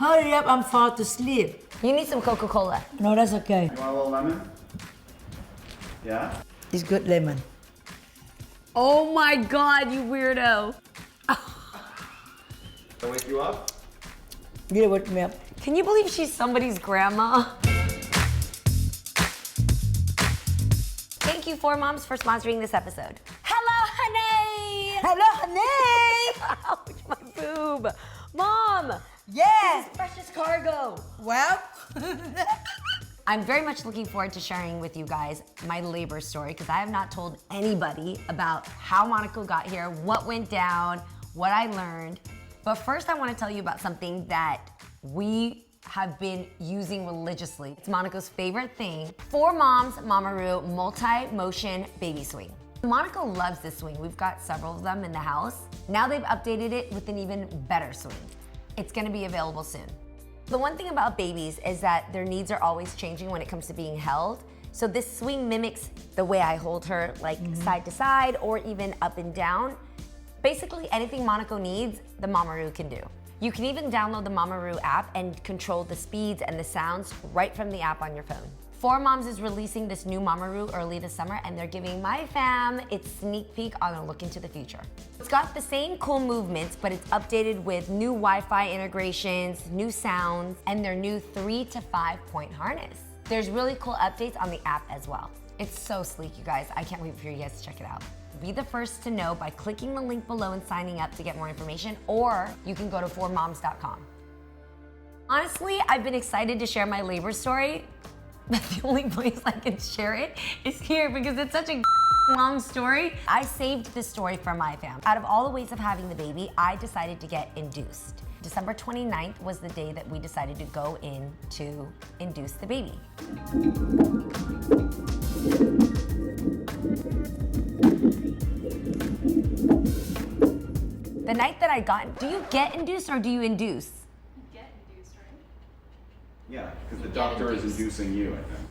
Hurry up, I'm fall to sleep. You need some Coca-Cola. No, that's okay. You want a little lemon? Yeah? It's good lemon. Oh my God, you weirdo. Can I wake you up? Get it with milk. Can you believe she's somebody's grandma? Thank you, Four Moms, for sponsoring this episode. Hello, Hunnay! Hello, Hunnay! Ouch, my boob. Mom! Yeah! This is precious cargo. Well, I'm very much looking forward to sharing with you guys my labor story because I have not told anybody about how Monaco got here, what went down, what I learned. But first I want to tell you about something that we have been using religiously. It's Monaco's favorite thing, Four Moms Mamaroo multi-motion baby swing. Monaco loves this swing. We've got several of them in the house. Now they've updated it with an even better swing. It's gonna be available soon. The one thing about babies is that their needs are always changing when it comes to being held. So this swing mimics the way I hold her, like side to side or even up and down. Basically anything Monaco needs, the Mamaroo can do. You can even download the Mamaroo app and control the speeds and the sounds right from the app on your phone. Four Moms is releasing this new Mamaroo early this summer and they're giving my fam its sneak peek on a look into the future. It's got the same cool movements, but it's updated with new Wi-Fi integrations, new sounds, and their new 3 to 5 point harness. There's really cool updates on the app as well. It's so sleek, you guys. I can't wait for you guys to check it out. Be the first to know by clicking the link below and signing up to get more information, or you can go to fourmoms.com. Honestly, I've been excited to share my labor story, but the only place I can share it is here because it's such a long story. I saved this story for my fam. Out of all the ways of having the baby, I decided to get induced. December 29th was the day that we decided to go in to induce the baby. The night that I got, do you get induced or do you induce? Yeah, because the doctor is inducing you, I think.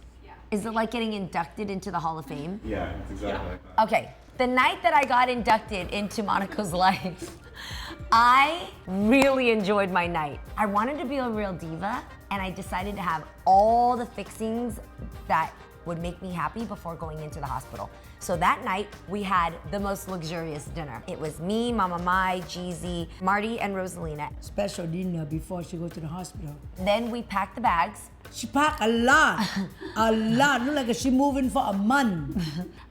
Is it like getting inducted into the Hall of Fame? Yeah, it's exactly like that. Okay, the night that I got inducted into Monaco's life, I really enjoyed my night. I wanted to be a real diva, and I decided to have all the fixings that would make me happy before going into the hospital. So that night, we had the most luxurious dinner. It was me, Mama Mai, Jeezy, Marty, and Rosalina. special dinner before she go to the hospital. Then we packed the bags. She packed a lot. A lot. Look like she moving for a month.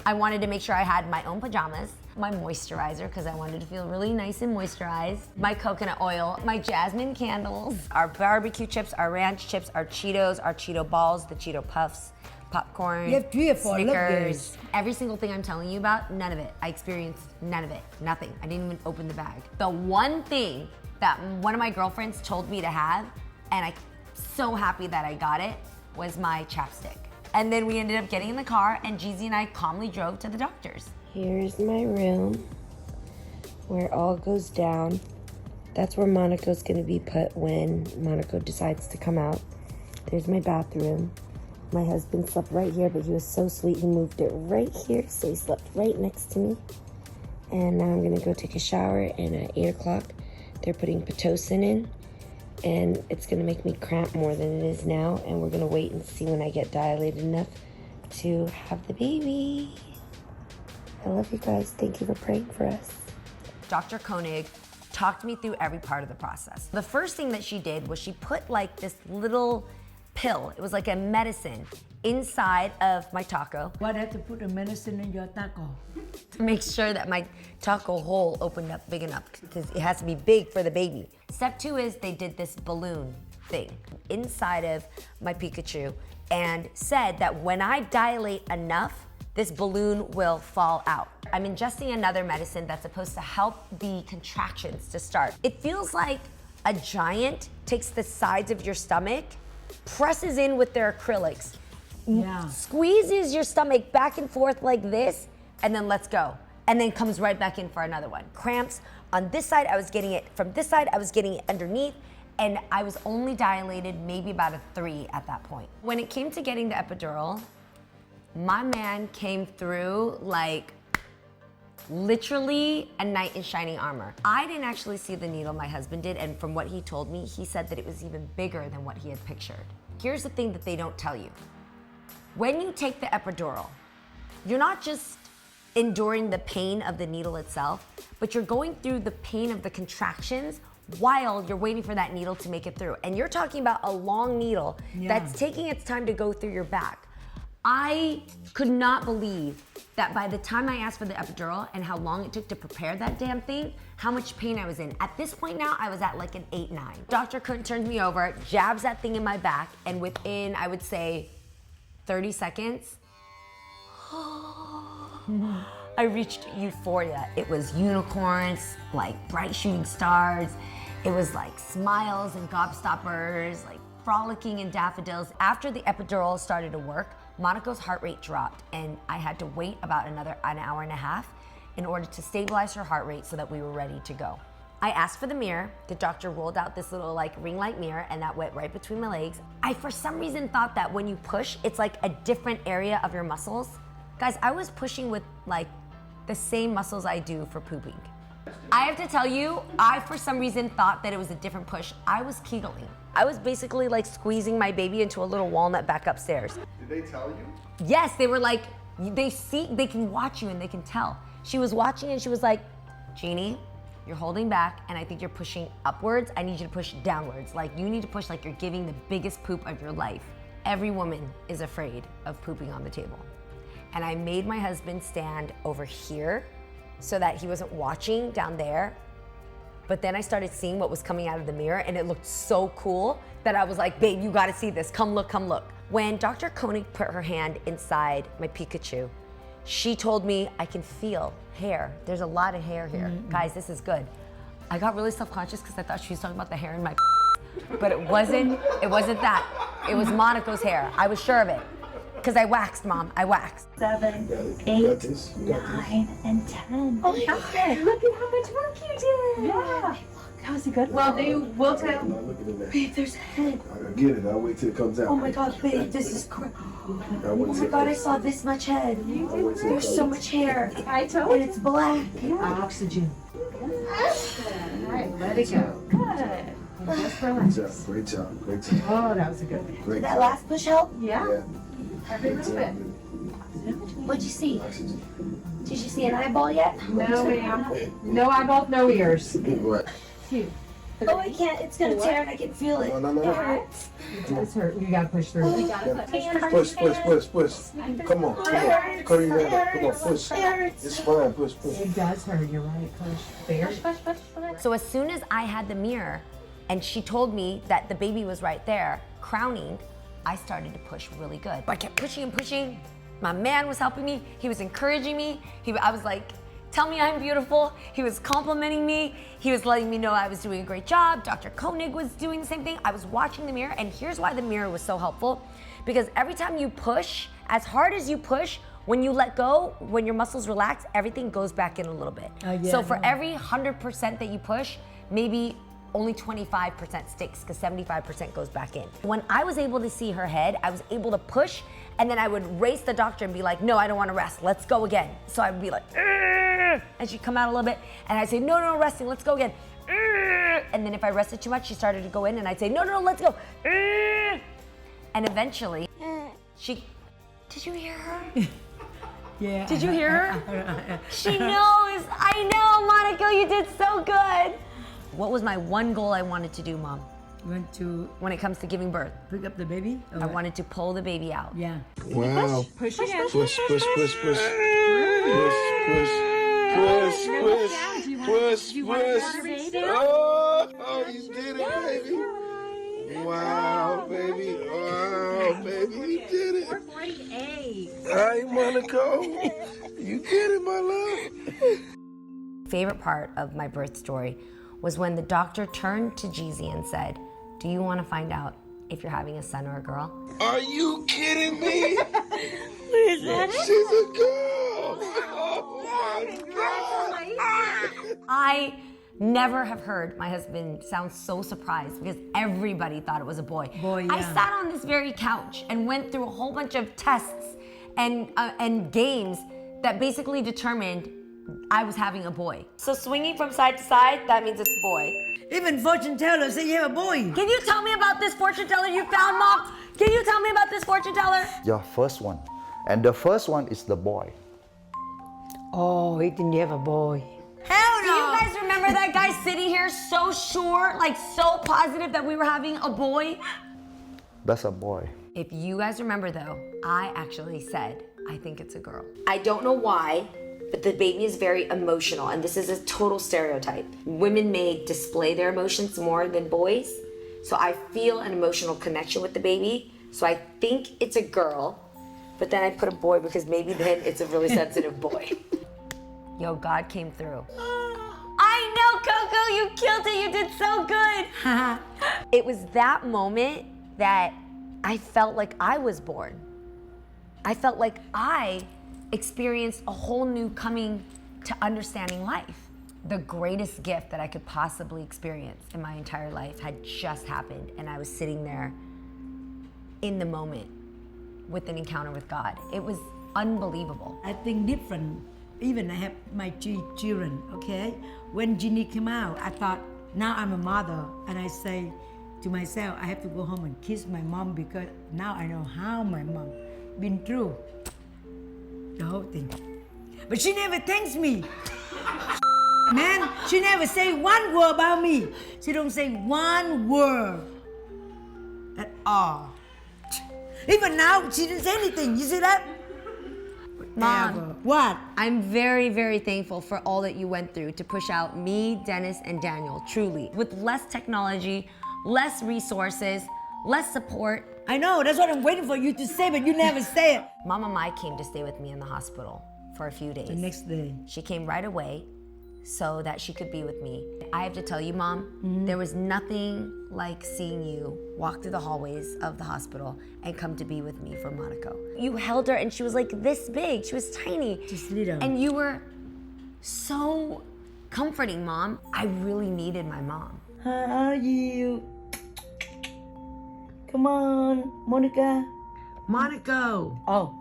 I wanted to make sure I had my own pajamas, my moisturizer, because I wanted to feel really nice and moisturized, my coconut oil, my jasmine candles, our barbecue chips, our ranch chips, our Cheeto balls, the Cheeto puffs, popcorn, You have 3 or 4, look Snickers. good. Every single thing I'm telling you about, none of it. I experienced none of it, nothing. I didn't even open the bag. The one thing that one of my girlfriends told me to have, and I'm so happy that I got it, was my chapstick. And then we ended up getting in the car and Jeezy and I calmly drove to the doctor's. Here's my room where it all goes down. That's where Monaco's gonna be put when Monaco decides to come out. There's my bathroom. My husband slept right here, but he was so sweet, he moved it right here, so he slept right next to me. And now I'm gonna go take a shower, and at 8 o'clock, they're putting Pitocin in, and it's gonna make me cramp more than it is now, and we're gonna wait and see when I get dilated enough to have the baby. I love you guys. Thank you for praying for us. Dr. Koenig talked me through every part of the process. The first thing that she did was she put like this little pill, it was like a medicine, inside of my taco Why do you have to put the medicine in your taco? to make sure that my taco hole opened up big enough because it has to be big for the baby. Step 2 is they did this balloon thing inside of my Pikachu and said that when I dilate enough, this balloon will fall out. I'm ingesting another medicine that's supposed to help the contractions to start. It feels like a giant takes the sides of your stomach, presses in with their acrylics, Yeah. squeezes your stomach back and forth like this, and then lets go. And then comes right back in for another one. Cramps on this side, I was getting it from this side, I was getting it underneath, and I was only dilated maybe about a 3 at that point. When it came to getting the epidural, my man came through like Literally a knight in shining armor. I didn't actually see the needle, my husband did, and from what he told me, he said that it was even bigger than what he had pictured. Here's the thing that they don't tell you. When you take the epidural, you're not just enduring the pain of the needle itself, but you're going through the pain of the contractions while you're waiting for that needle to make it through. And you're talking about a long needle that's taking its time to go through your back. I could not believe that by the time I asked for the epidural and how long it took to prepare that damn thing, how much pain I was in. At this point now, I was at like an 8-9. Dr. Kurt turns me over, jabs that thing in my back, and within, I would say, 30 seconds, I reached euphoria. It was unicorns, like bright shooting stars. It was like smiles and gobstoppers, like frolicking in daffodils. After the epidural started to work, Monaco's heart rate dropped, and I had to wait about an hour and a half in order to stabilize her heart rate so that we were ready to go. I asked for the mirror. The doctor rolled out this little like ring light mirror, and that went right between my legs. I, for some reason, thought that when you push, it's like a different area of your muscles. Guys, I was pushing with like the same muscles I do for pooping. I have to tell you, I for some reason thought that it was a different push. I was Kegling. I was basically like squeezing my baby into a little walnut back upstairs. Did they tell you? Yes, they were like, they can watch you and they can tell. She was watching and she was like, Jeannie, you're holding back and I think you're pushing upwards. I need you to push downwards. Like you need to push like you're giving the biggest poop of your life. Every woman is afraid of pooping on the table. And I made my husband stand over here so that he wasn't watching down there. But then I started seeing what was coming out of the mirror and it looked so cool that I was like, babe, you gotta see this, come look, come look. When Dr. Koenig put her hand inside my Pikachu, she told me I can feel hair. There's a lot of hair here. Guys, this is good. I got really self-conscious because I thought she was talking about the hair in my but it wasn't that. It was Monaco's hair, I was sure of it. Because I waxed, Mom, I waxed. 7, 8, 9, and 10. Oh my God! Look at how much work you did. Yeah. That was a good one. Well, they will tell. Babe, there's a head. I get it. I'll wait till it comes out. Oh my God, babe, this is crazy. Oh my God, I saw this much head. There's so much hair. I told you. And it's black. Oxygen. All right, let it go. Good. Just relax. Great job. Great job. Oh, that was a good one. Great Did that job. last push help? Yeah. Every little bit. What'd you see? Did you see an eyeball yet? No, ma'am. No eyeballs, no ears. What? Oh, I can't. It's gonna tear and I can feel it. No. It hurts. It does hurt. You gotta push through. Push. Come on. Cody, come on, push. It's fine. Push. It does hurt. You're right. Push. There. So as soon as I had the mirror and she told me that the baby was right there, crowning, I started to push really good. I kept pushing and pushing. My man was helping me. He was encouraging me. I was like, tell me I'm beautiful. He was complimenting me. He was letting me know I was doing a great job. Dr. Koenig was doing the same thing. I was watching the mirror, and here's why the mirror was so helpful. Because every time you push, as hard as you push, when you let go, when your muscles relax, everything goes back in a little bit. So for every 100% that you push, maybe only 25% sticks because 75% goes back in. When I was able to see her head, I was able to push, and then I would race the doctor and be like, no, I don't want to rest, let's go again. So I would be like, "Argh!" and she'd come out a little bit, and I'd say, no, resting, let's go again. Argh! And then if I rested too much, she started to go in, and I'd say, no, let's go. Argh! And eventually, did you hear her? Yeah. Did you hear her? She knows, I know, Monaco, you did so good. What was my one goal I wanted to do, Mom? Went to When it comes to giving birth, pick up the baby? I wanted to pull the baby out. Yeah. Wow. Push again. Push. Push. Oh, you did it, baby. Wow, baby. You did it. 448. Hi, Monaco. You did it, my love. Favorite part of my birth story was when the doctor turned to Jeezy and said, do you want to find out if you're having a son or a girl? Are you kidding me? She's a girl. Oh, my God. I never have heard my husband sound so surprised because everybody thought it was a boy. I sat on this very couch and went through a whole bunch of tests and games that basically determined I was having a boy. So swinging from side to side, that means it's a boy. Even fortune teller say you have a boy. Can you tell me about this fortune teller you found, Mom? Can you tell me about this fortune teller? Your first one. And the first one is the boy. Oh, he didn't have a boy. Hell no! Do you guys remember that guy sitting here so sure, like so positive that we were having a boy? That's a boy. If you guys remember though, I actually said, I think it's a girl. I don't know why, but the baby is very emotional, and this is a total stereotype. Women may display their emotions more than boys, so I feel an emotional connection with the baby, so I think it's a girl, but then I put a boy because maybe then it's a really sensitive boy. Yo, God came through. I know, Coco, you killed it, you did so good. It was that moment that I felt like I was born. I felt like I experienced a whole new coming to understanding life. The greatest gift that I could possibly experience in my entire life had just happened, and I was sitting there in the moment with an encounter with God. It was unbelievable. I think different. Even I have my 3 children, okay? When Jeannie came out, I thought, now I'm a mother, and I say to myself, I have to go home and kiss my mom because now I know how my mom been through the whole thing. But she never thanks me. Man, she never say one word about me. She don't say one word at all. Even now, she didn't say anything. You see that? Mom, Ever. What? I'm very, very thankful for all that you went through to push out me, Dennis, and Daniel, truly. With less technology, less resources, less support. I know, that's what I'm waiting for you to say, but you never say it. Mama Mai came to stay with me in the hospital for a few days. The next day. She came right away so that she could be with me. I have to tell you, Mom, there was nothing like seeing you walk through the hallways of the hospital and come to be with me for Monaco. You held her and she was like this big, she was tiny. Just little. And you were so comforting, Mom. I really needed my mom. How are you? Come on, Monica. Monaco. Oh.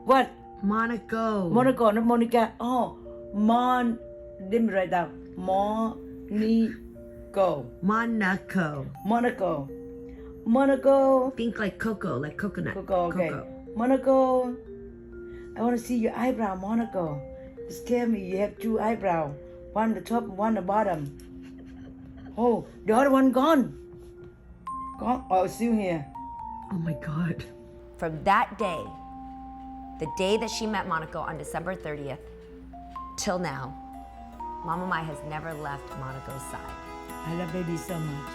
What? Monaco. Monaco, not Monica. Oh, let me write down. Monaco. Monaco. Monaco. Think like cocoa, like coconut. Coco, okay. Monaco. I want to see your eyebrow, Monaco. You scare me. You have 2 eyebrows. One the top, one the bottom. Oh, the other one gone. Gone? Oh, it's still here. Oh my God. From that day, the day that she met Monaco on December 30th, till now, Mama Mai has never left Monaco's side. I love baby so much.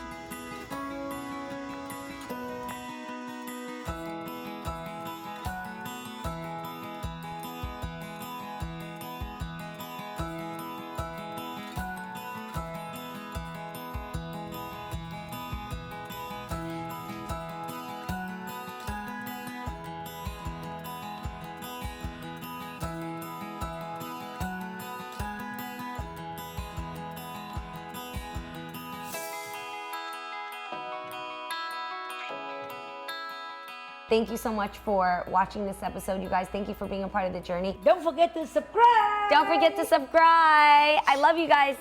Thank you so much for watching this episode, you guys. Thank you for being a part of the journey. Don't forget to subscribe. Don't forget to subscribe. I love you guys.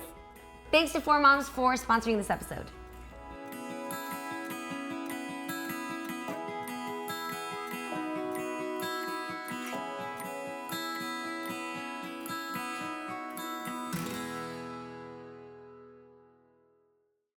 Thanks to 4 Moms for sponsoring this episode.